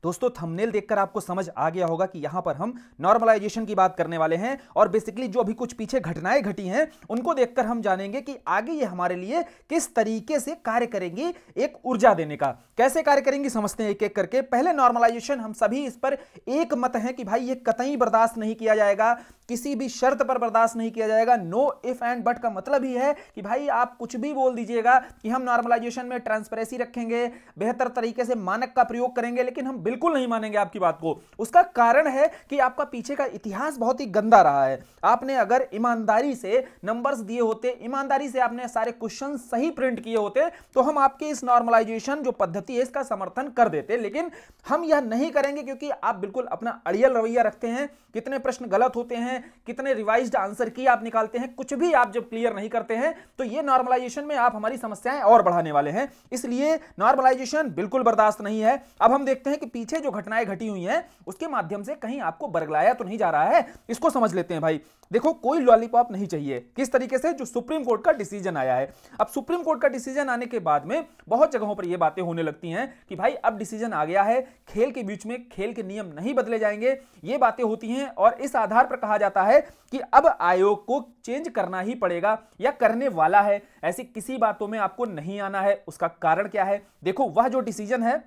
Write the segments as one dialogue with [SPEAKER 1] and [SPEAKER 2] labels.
[SPEAKER 1] दोस्तों थंबनेल देखकर आपको समझ आ गया होगा कि यहां पर हम नॉर्मलाइजेशन की बात करने वाले हैं और बेसिकली जो अभी कुछ पीछे घटनाएं घटी हैं उनको देखकर हम जानेंगे कि आगे ये हमारे लिए किस तरीके से कार्य करेंगी एक ऊर्जा देने का। कैसे कार्य करेंगी समझते हैं एक एक करके। पहले नॉर्मलाइजेशन, हम सभी इस पर एक मत हैं कि भाई ये कतई बर्दाश्त नहीं किया जाएगा, किसी भी शर्त पर बर्दाश्त नहीं किया जाएगा। नो इफ एंड बट का मतलब ही है कि भाई आप कुछ भी बोल दीजिएगा कि हम नॉर्मलाइजेशन में ट्रांसपेरेंसी रखेंगे, बेहतर तरीके से मानक का प्रयोग करेंगे, लेकिन हम बिल्कुल नहीं मानेंगे आपकी बात को। उसका कारण है कि आपका पीछे का इतिहास बहुत ही गंदा रहा है। आपने अगर ईमानदारी से नंबर्स दिए होते, ईमानदारी से आपने सारे क्वेश्चन सही प्रिंट किए होते, तो हम आपके इस नॉर्मलाइजेशन जो पद्धति है इसका समर्थन कर देते। लेकिन हम यह नहीं करेंगे क्योंकि आप बिल्कुल अपना अड़ियल रवैया रखते हैं। कितने प्रश्न गलत होते हैं, कितने रिवाइज्ड आंसर की आप निकालते हैं, कुछ भी आप जब क्लियर नहीं करते हैं तो ये नॉर्मलाइजेशन में आप हमारी समस्याएं और बढ़ाने वाले हैं। इसलिए नॉर्मलाइजेशन बिल्कुल बर्दाश्त नहीं है। अब हम देखते हैं कि पीछे जो घटनाएं घटी हुई हैं उसके माध्यम से कहीं आपको बरगलाया तो नहीं जा रहा है, इसको समझ लेते हैं भाई। देखो कोई लॉलीपॉप नहीं चाहिए। किस तरीके से, जो सुप्रीम कोर्ट का डिसीजन आया है। अब सुप्रीम कोर्ट का डिसीजन आने के बाद में बहुत जगहों पर यह बातें होने लगती हैं कि भाई अब डिसीजन आ गया है, खेल के बीच में खेल के नियम नहीं बदले जाएंगे, ये बातें होती हैं और इस आधार पर कहा जाता है कि अब आयोग को चेंज करना ही पड़ेगा या करने वाला है। ऐसी किसी बातों में आपको नहीं आना है। उसका कारण क्या है? देखो वह जो डिसीजन है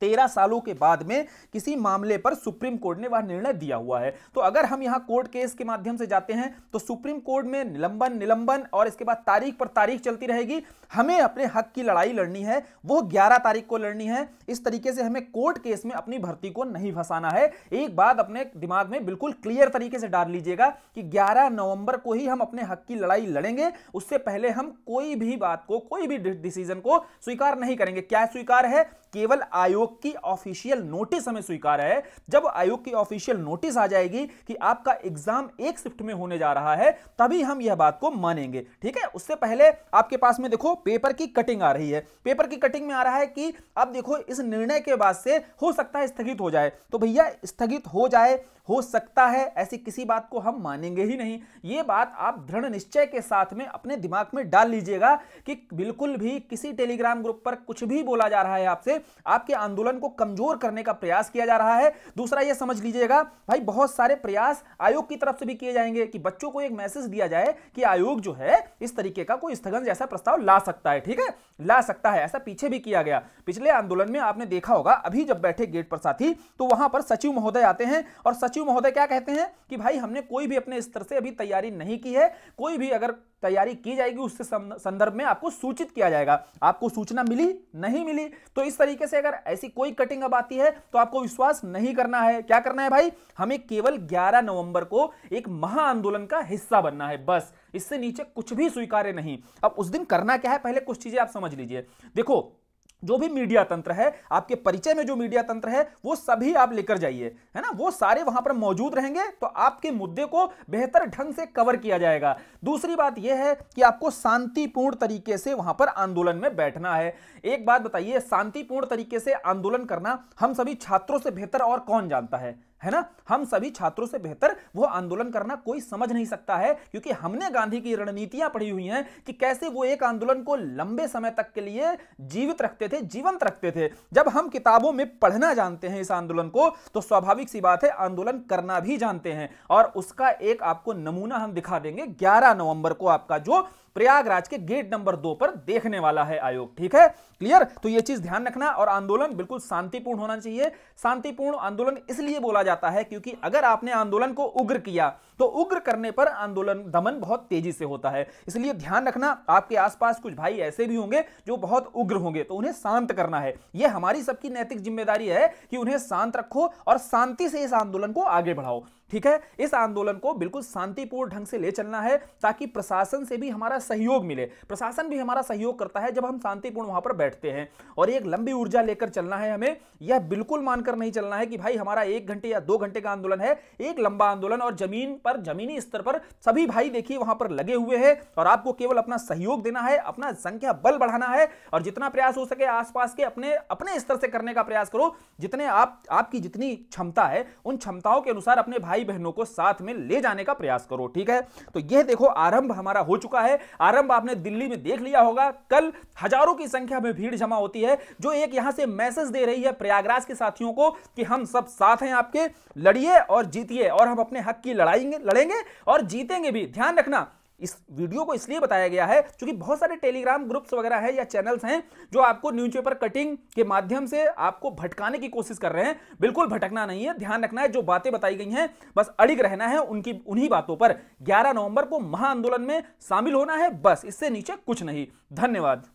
[SPEAKER 1] 13 सालों के बाद में किसी मामले पर सुप्रीम कोर्ट ने वह निर्णय दिया हुआ है। तो अगर हम यहां कोर्ट केस के माध्यम से जाते हैं तो सुप्रीम कोर्ट में निलंबन और इसके बाद तारीख पर तारीख चलती रहेगी। हमें अपने हक की लड़ाई लड़नी है, वो 11 तारीख को लड़नी है। इस तरीके से हमें कोर्ट केस में अपनी भर्ती को नहीं फंसाना है। एक बात अपने दिमाग में बिल्कुल क्लियर तरीके से डाल लीजिएगा कि 11 नवंबर को ही हम अपने हक की लड़ाई लड़ेंगे। उससे पहले हम कोई भी बात को, कोई भी डिसीजन को स्वीकार नहीं करेंगे। क्या स्वीकार है? केवल आयोग की ऑफिशियल नोटिस हमें स्वीकार है। जब आयोग की ऑफिशियल नोटिस आ जाएगी कि आपका एग्जाम एक शिफ्ट में होने जा रहा है, तभी हम यह बात को मानेंगे। ठीक है, उससे पहले आपके पास में देखो पेपर की कटिंग आ रही है। पेपर की कटिंग में आ रहा है कि अब देखो इस निर्णय के बाद से हो सकता है स्थगित हो जाए। तो भैया स्थगित हो जाए, हो सकता है, ऐसी किसी बात को हम मानेंगे ही नहीं। यह बात आप दृढ़ निश्चय के साथ में अपने दिमाग में डाल लीजिएगा कि बिल्कुल भी किसी टेलीग्राम ग्रुप पर कुछ भी बोला जा रहा है आपसे, आपके आंदोलन को कमजोर करने का प्रयास किया जा रहा है। दूसरा यह समझ लीजिएगा भाई, बहुत सारे प्रयास आयोग की तरफ से भी किए जाएंगे कि बच्चों को एक मैसेज दिया जाए कि आयोग जो है इस तरीके का कोई स्थगन जैसा प्रस्ताव ला सकता है। ठीक है, ला सकता है। ऐसा पीछे भी किया गया। पिछले आंदोलन में आपने देखा होगा, अभी जब बैठे गेट पर साथी, तो वहां पर सचिव महोदय आते हैं और सचिव महोदय क्या कहते हैं कि भाई हमने कोई भी अपने स्तर से अभी तैयारी नहीं की है, कोई भी अगर तैयारी की जाएगी उससे संदर्भ में आपको सूचित किया जाएगा। आपको सूचना मिली, नहीं मिली? तो इस तरीके से अगर ऐसी कोई कटिंग अब आती है तो आपको विश्वास नहीं करना है। क्या करना है भाई? हमें केवल 11 नवंबर को एक महाआंदोलन का हिस्सा बनना है, बस। इससे नीचे कुछ भी स्वीकार्य नहीं। अब उस दिन करना क्या है, पहले कुछ चीजें आप समझ लीजिए। देखो जो भी मीडिया तंत्र है, आपके परिचय में जो मीडिया तंत्र है, वो सभी आप लेकर जाइए, है ना। वो सारे वहां पर मौजूद रहेंगे तो आपके मुद्दे को बेहतर ढंग से कवर किया जाएगा। दूसरी बात यह है कि आपको शांतिपूर्ण तरीके से वहां पर आंदोलन में बैठना है। एक बात बताइए, शांतिपूर्ण तरीके से आंदोलन करना हम सभी छात्रों से बेहतर और कौन जानता है ना। हम सभी छात्रों से बेहतर वो आंदोलन करना कोई समझ नहीं सकता है, क्योंकि हमने गांधी की रणनीतियां पढ़ी हुई हैं कि कैसे वो एक आंदोलन को लंबे समय तक के लिए जीवित रखते थे, जीवंत रखते थे। जब हम किताबों में पढ़ना जानते हैं इस आंदोलन को, तो स्वाभाविक सी बात है आंदोलन करना भी जानते हैं। और उसका एक आपको नमूना हम दिखा देंगे 11 नवंबर को, आपका जो प्रयागराज के गेट नंबर 2 पर देखने वाला है आयोग। ठीक है, क्लियर? तो यह चीज ध्यान रखना। और आंदोलन बिल्कुल शांतिपूर्ण होना चाहिए। शांतिपूर्ण आंदोलन इसलिए बोला जाता है क्योंकि अगर आपने आंदोलन को उग्र किया तो उग्र करने पर आंदोलन दमन बहुत तेजी से होता है। इसलिए ध्यान रखना, आपके आसपास कुछ भाई ऐसे भी होंगे जो बहुत उग्र होंगे, तो उन्हें शांत करना है। यह हमारी सबकी नैतिक जिम्मेदारी है कि उन्हें शांत रखो और शांति से इस आंदोलन को आगे बढ़ाओ। ठीक है, इस आंदोलन को बिल्कुल शांतिपूर्ण ढंग से ले चलना है ताकि प्रशासन से भी हमारा सहयोग मिले। प्रशासन भी हमारा सहयोग करता है जब हम शांतिपूर्ण वहां पर बैठते हैं। और एक लंबी ऊर्जा लेकर चलना है हमें। यह बिल्कुल मानकर नहीं चलना है कि भाई हमारा 1 घंटे या 2 घंटे का आंदोलन है। एक लंबा आंदोलन और जमीन पर, जमीनी स्तर पर सभी भाई देखिए वहां पर लगे हुए हैं और आपको केवल अपना सहयोग देना है, अपना संख्या बल बढ़ाना है और जितना प्रयास हो सके आसपास के अपने स्तर से करने का प्रयास करो। जितने आपकी जितनी क्षमता है उन क्षमताओं के अनुसार अपने भाई बहनों को साथ में ले जाने का प्रयास करो। ठीक है, तो यह देखो आरंभ हमारा हो चुका है। आरंभ आपने दिल्ली में देख लिया होगा, कल हजारों की संख्या में भीड़ जमा होती है, जो एक यहां से मैसेज दे रही है प्रयागराज के साथियों को कि हम सब साथ हैं आपके, लड़िए और जीतिए और हम अपने हक की लड़ेंगे और जीतेंगे भी। ध्यान रखना, इस वीडियो को इसलिए बताया गया है क्योंकि बहुत सारे टेलीग्राम ग्रुप्स वगैरह है या चैनल्स हैं जो आपको न्यूज़पेपर कटिंग के माध्यम से आपको भटकाने की कोशिश कर रहे हैं। बिल्कुल भटकना नहीं है, ध्यान रखना है, जो बातें बताई गई हैं बस अड़िग रहना है उन्हीं बातों पर। 11 नवंबर को महाआंदोलन में शामिल होना है, बस इससे नीचे कुछ नहीं। धन्यवाद।